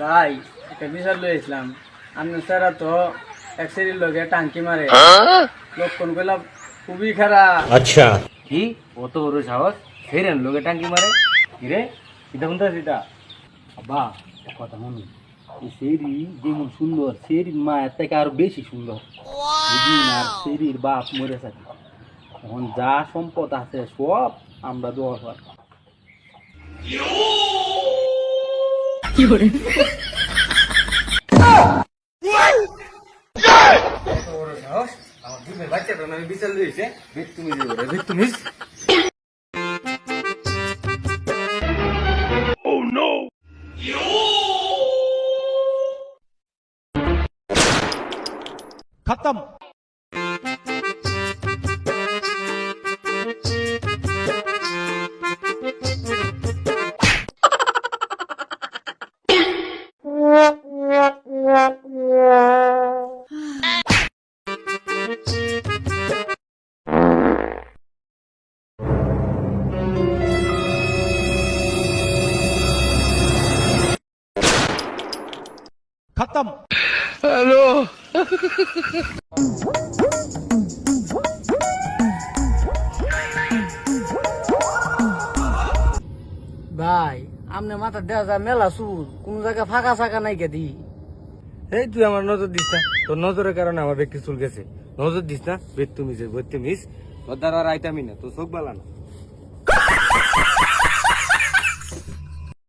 ভাই একটা বিচার লই আসলাম। আপনার স্যারা তো এক সেরির লগে টাঙ্কি মারে, লক্ষণ গুলা খুবই খারাপ। আচ্ছা কি অত বড় সাহস ফেরেন লোকে টাঙ্কি মারে কিরে সিধা শুনতে সিধা আব্বা একটা কথা মনে এই সেরি যেমন সুন্দর সেরির মায়ের থেকে আরো বেশি সুন্দর বুঝলি না আর সেরির বাপ মরে থাকে এখন যা সম্পদ আছে সব আমরা দোয়া কর কত বড় সাহস, আমার দুধের বাচ্চাটা নামে বিচার লইছে। তুমি তুমি खत्म। खत्म। ভাই আমনে মাথা দেওয়া যায় মেলা চুল, কোন জায়গায় ফাঁকা ফাঁকা নাই কে দি। এই তুই আমার নজর দিস না তোর নজরের কারণে আমার ব্যক্তি চুল গেছে নজর দিস না বেদ তুমি যে বত্তিমিস তোর দ্বারা আর আইতামি না তোর চোখ বালা না